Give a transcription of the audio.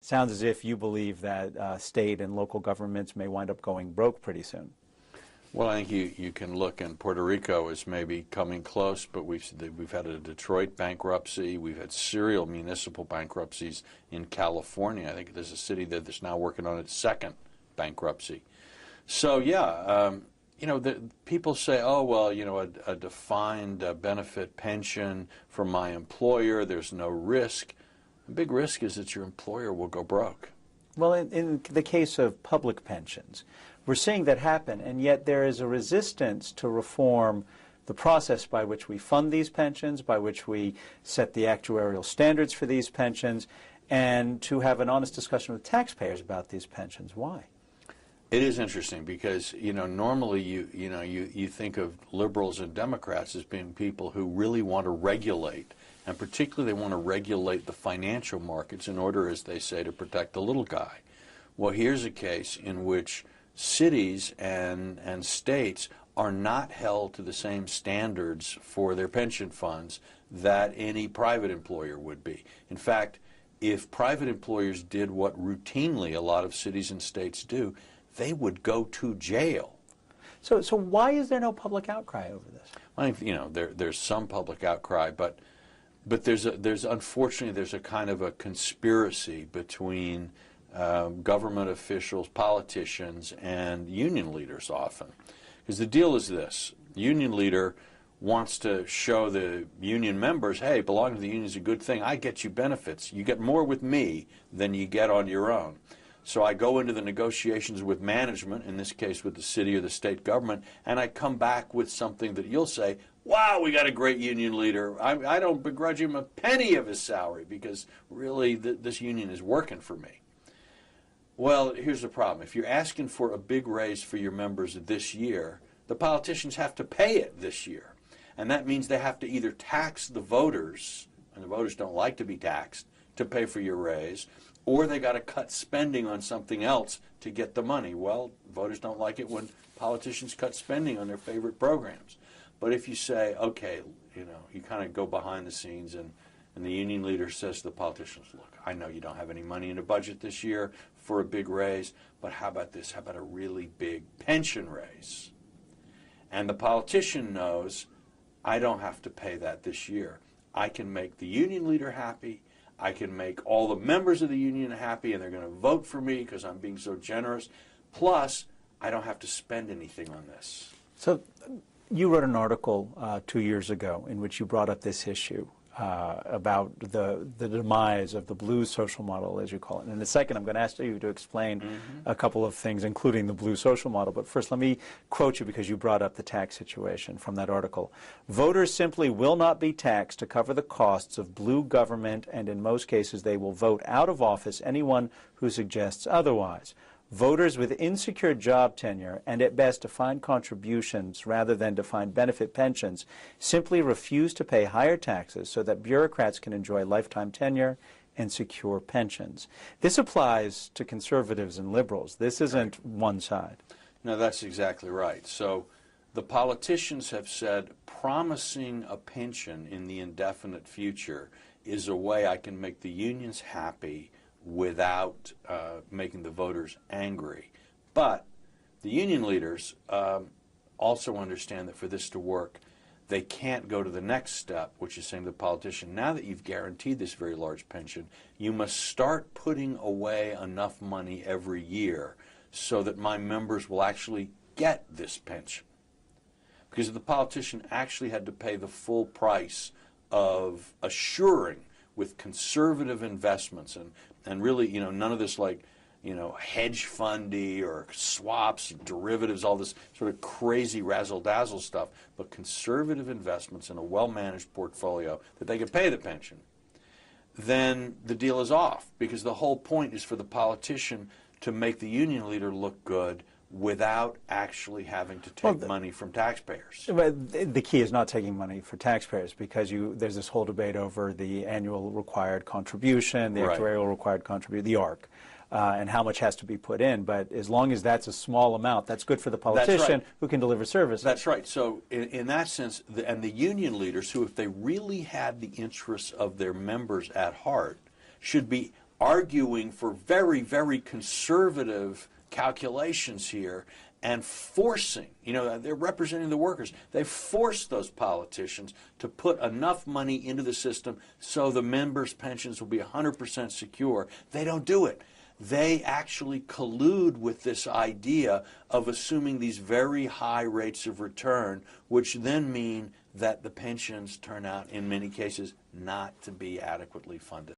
sounds as if you believe that state and local governments may wind up going broke pretty soon. Well, I think you can look, and Puerto Rico is maybe coming close, but we've had a Detroit bankruptcy. We've had serial municipal bankruptcies in California. I think there's a city that's now working on its second bankruptcy. So, yeah, people say, oh, well, a defined benefit pension from my employer, there's no risk. The big risk is that your employer will go broke. Well, in the case of public pensions, we're seeing that happen, and yet there is a resistance to reform the process by which we fund these pensions, by which we set the actuarial standards for these pensions, and to have an honest discussion with taxpayers about these pensions. Why? It is interesting because, normally you think of liberals and Democrats as being people who really want to regulate, and particularly they want to regulate the financial markets in order, as they say, to protect the little guy. Well, here's a case in which cities and states are not held to the same standards for their pension funds that any private employer would be. In fact, if private employers did what routinely a lot of cities and states do, they would go to jail. So why is there no public outcry over this? I think, there's some public outcry, but there's unfortunately there's a kind of a conspiracy between government officials, politicians, and union leaders often. Because the deal is this: the union leader wants to show the union members, hey, belonging to the union is a good thing. I get you benefits. You get more with me than you get on your own. So I go into the negotiations with management, in this case with the city or the state government, and I come back with something that you'll say, wow, we got a great union leader. I don't begrudge him a penny of his salary because really this union is working for me. Well, here's the problem. If you're asking for a big raise for your members this year, the politicians have to pay it this year. And that means they have to either tax the voters, and the voters don't like to be taxed, to pay for your raise, or they got to cut spending on something else to get the money. Well, voters don't like it when politicians cut spending on their favorite programs. But if you say, okay, you kind of go behind the scenes and the union leader says to the politicians, look, I know you don't have any money in the budget this year for a big raise, but how about this? How about a really big pension raise? And the politician knows, I don't have to pay that this year. I can make the union leader happy. I can make all the members of the union happy, and they're going to vote for me because I'm being so generous. Plus, I don't have to spend anything on this. So you wrote an article 2 years ago in which you brought up this issue about the demise of the blue social model, as you call it. And in a second, I'm going to ask you to explain a couple of things, including the blue social model. But first, let me quote you because you brought up the tax situation from that article. Voters simply will not be taxed to cover the costs of blue government, and in most cases, they will vote out of office anyone who suggests otherwise. Voters with insecure job tenure and at best defined contributions rather than defined benefit pensions simply refuse to pay higher taxes so that bureaucrats can enjoy lifetime tenure and secure pensions. This applies to conservatives and liberals. This isn't one side. No, that's exactly right. So the politicians have said promising a pension in the indefinite future is a way I can make the unions happy without making the voters angry. But the union leaders also understand that for this to work, they can't go to the next step, which is saying to the politician, now that you've guaranteed this very large pension, you must start putting away enough money every year so that my members will actually get this pension. Because if the politician actually had to pay the full price of assuring with conservative investments and really, none of this like, hedge fundy or swaps, derivatives, all this sort of crazy razzle-dazzle stuff, but conservative investments in a well-managed portfolio that they can pay the pension, then the deal is off because the whole point is for the politician to make the union leader look good without actually having to take money from taxpayers. But the key is not taking money for taxpayers because there's this whole debate over the annual required contribution, the actuarial required contribution, the ARC, and how much has to be put in. But as long as that's a small amount, that's good for the politician who can deliver services. That's right. So in that sense, and the union leaders who, if they really had the interests of their members at heart, should be arguing for very, very conservative calculations here and forcing, they're representing the workers. They force those politicians to put enough money into the system so the members' pensions will be 100% secure. They don't do it. They actually collude with this idea of assuming these very high rates of return, which then mean that the pensions turn out, in many cases, not to be adequately funded.